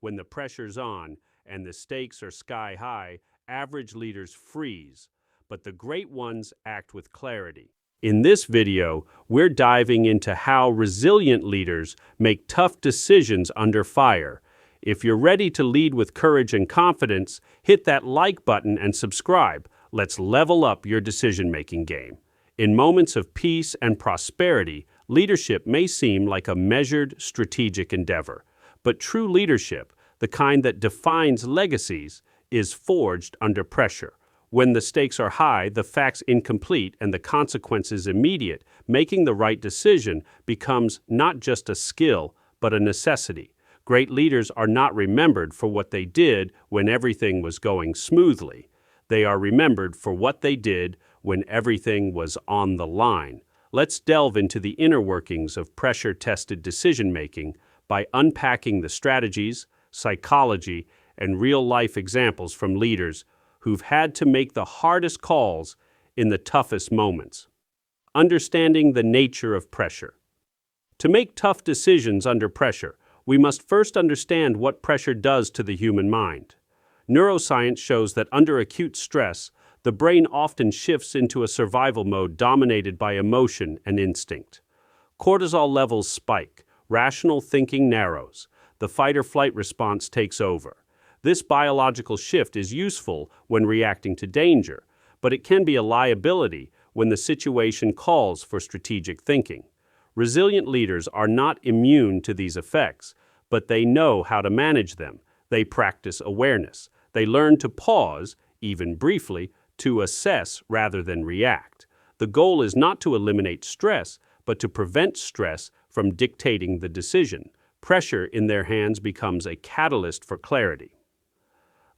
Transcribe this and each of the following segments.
When the pressure's on and the stakes are sky high, average leaders freeze, but the great ones act with clarity. In this video, we're diving into how resilient leaders make tough decisions under fire. If you're ready to lead with courage and confidence, hit that like button and subscribe. Let's level up your decision-making game. In moments of peace and prosperity, leadership may seem like a measured, strategic endeavor. But true leadership, the kind that defines legacies, is forged under pressure. When the stakes are high, the facts incomplete, and the consequences immediate, making the right decision becomes not just a skill, but a necessity. Great leaders are not remembered for what they did when everything was going smoothly. They are remembered for what they did when everything was on the line. Let's delve into the inner workings of pressure-tested decision-making by unpacking the strategies, psychology, and real-life examples from leaders who've had to make the hardest calls in the toughest moments. Understanding the nature of pressure. To make tough decisions under pressure, we must first understand what pressure does to the human mind. Neuroscience shows that under acute stress, the brain often shifts into a survival mode dominated by emotion and instinct. Cortisol levels spike, rational thinking narrows, the fight-or-flight response takes over. This biological shift is useful when reacting to danger, but it can be a liability when the situation calls for strategic thinking. Resilient leaders are not immune to these effects, but they know how to manage them. They practice awareness. They learn to pause, even briefly, to assess rather than react. The goal is not to eliminate stress, but to prevent stress from dictating the decision. Pressure in their hands becomes a catalyst for clarity.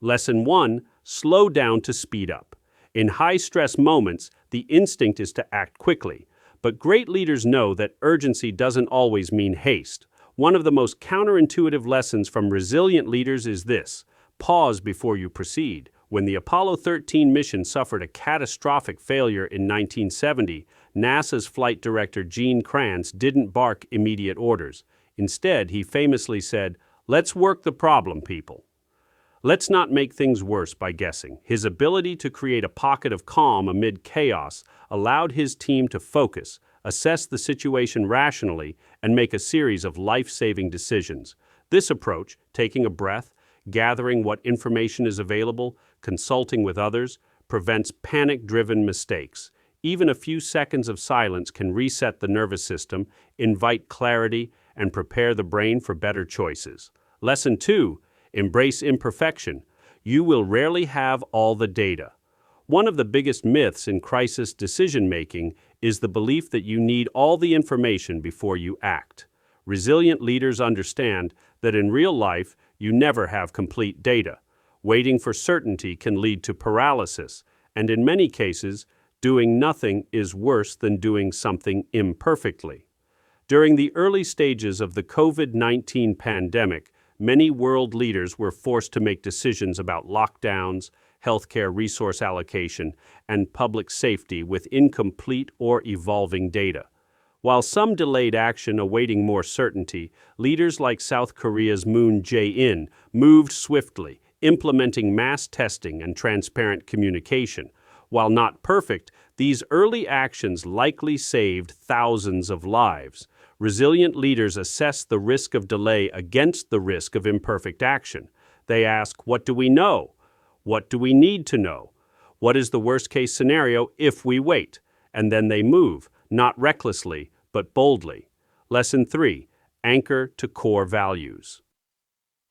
Lesson 1. Slow down to speed up. In high-stress moments, the instinct is to act quickly, but great leaders know that urgency doesn't always mean haste. One of the most counterintuitive lessons from resilient leaders is this: pause before you proceed. When the Apollo 13 mission suffered a catastrophic failure in 1970, NASA's flight director Gene Kranz didn't bark immediate orders. Instead, he famously said, "Let's work the problem, people. Let's not make things worse by guessing." His ability to create a pocket of calm amid chaos allowed his team to focus, assess the situation rationally, and make a series of life-saving decisions. This approach, taking a breath, gathering what information is available, consulting with others, prevents panic-driven mistakes. Even a few seconds of silence can reset the nervous system, invite clarity, and prepare the brain for better choices. Lesson 2. Embrace imperfection. You will rarely have all the data. One of the biggest myths in crisis decision-making is the belief that you need all the information before you act. Resilient leaders understand that in real life, you never have complete data. Waiting for certainty can lead to paralysis, and in many cases, doing nothing is worse than doing something imperfectly. During the early stages of the COVID-19 pandemic, many world leaders were forced to make decisions about lockdowns, healthcare resource allocation, and public safety with incomplete or evolving data. While some delayed action awaiting more certainty, leaders like South Korea's Moon Jae-in moved swiftly, implementing mass testing and transparent communication. While not perfect, these early actions likely saved thousands of lives. Resilient leaders assess the risk of delay against the risk of imperfect action. They ask, what do we know? What do we need to know? What is the worst-case scenario if we wait? And then they move, not recklessly, but boldly. Lesson 3. Anchor to core values.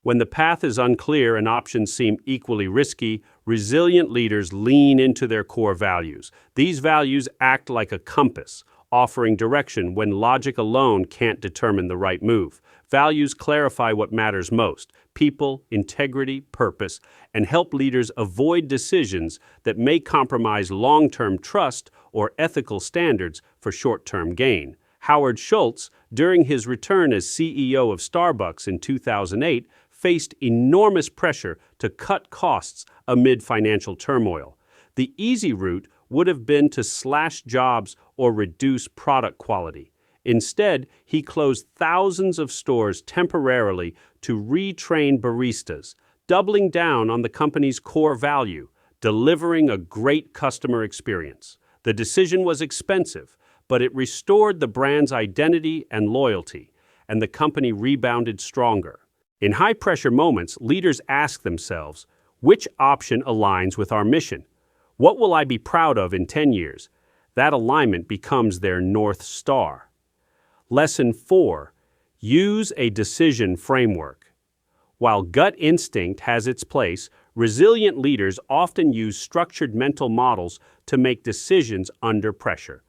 When the path is unclear and options seem equally risky, resilient leaders lean into their core values. These values act like a compass, offering direction when logic alone can't determine the right move. Values clarify what matters most: people, integrity, purpose, and help leaders avoid decisions that may compromise long-term trust or ethical standards for short-term gain. Howard Schultz, during his return as CEO of Starbucks in 2008, faced enormous pressure to cut costs amid financial turmoil. The easy route would have been to slash jobs or reduce product quality. Instead, he closed thousands of stores temporarily to retrain baristas, doubling down on the company's core value, delivering a great customer experience. The decision was expensive, but it restored the brand's identity and loyalty, and the company rebounded stronger. In high-pressure moments, leaders ask themselves, which option aligns with our mission? What will I be proud of in 10 years? That alignment becomes their North Star. Lesson 4. Use a decision framework. While gut instinct has its place, resilient leaders often use structured mental models to make decisions under pressure.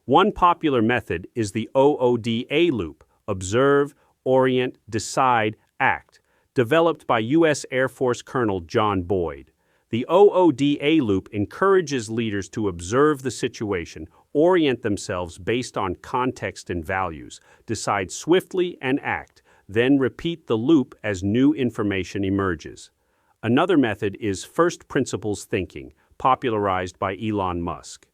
One popular method is the OODA loop, observe, orient, decide, act, developed by U.S. Air Force Colonel John Boyd. The OODA loop encourages leaders to observe the situation, orient themselves based on context and values, decide swiftly and act, then repeat the loop as new information emerges. Another method is first principles thinking, popularized by Elon Musk.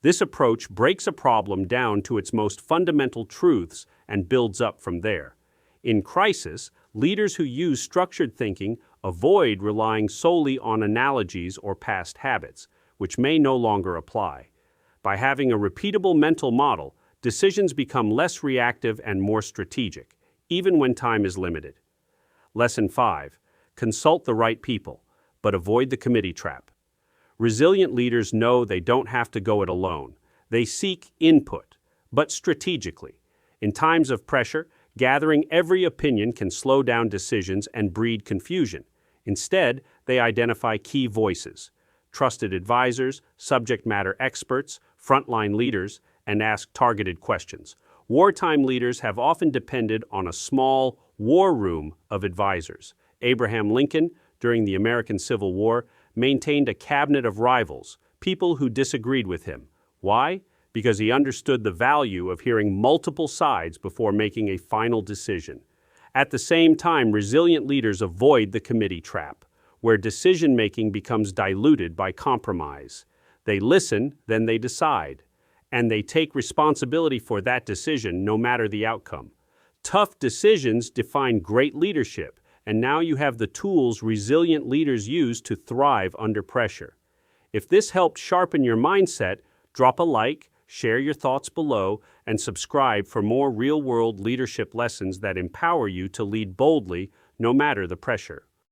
This approach breaks a problem down to its most fundamental truths and builds up from there. In crisis, leaders who use structured thinking avoid relying solely on analogies or past habits, which may no longer apply. By having a repeatable mental model, decisions become less reactive and more strategic, even when time is limited. Lesson 5. Consult the right people, but avoid the committee trap. Resilient leaders know they don't have to go it alone. They seek input, but strategically. In times of pressure, gathering every opinion can slow down decisions and breed confusion. Instead, they identify key voices, trusted advisors, subject matter experts, frontline leaders, and ask targeted questions. Wartime leaders have often depended on a small war room of advisors. Abraham Lincoln, during the American Civil War, maintained a cabinet of rivals, people who disagreed with him. Why? Because he understood the value of hearing multiple sides before making a final decision. At the same time, resilient leaders avoid the committee trap, where decision-making becomes diluted by compromise. They listen, then they decide, and they take responsibility for that decision no matter the outcome. Tough decisions define great leadership, and now you have the tools resilient leaders use to thrive under pressure. If this helped sharpen your mindset, drop a like, share your thoughts below, and subscribe for more real-world leadership lessons that empower you to lead boldly no matter the pressure.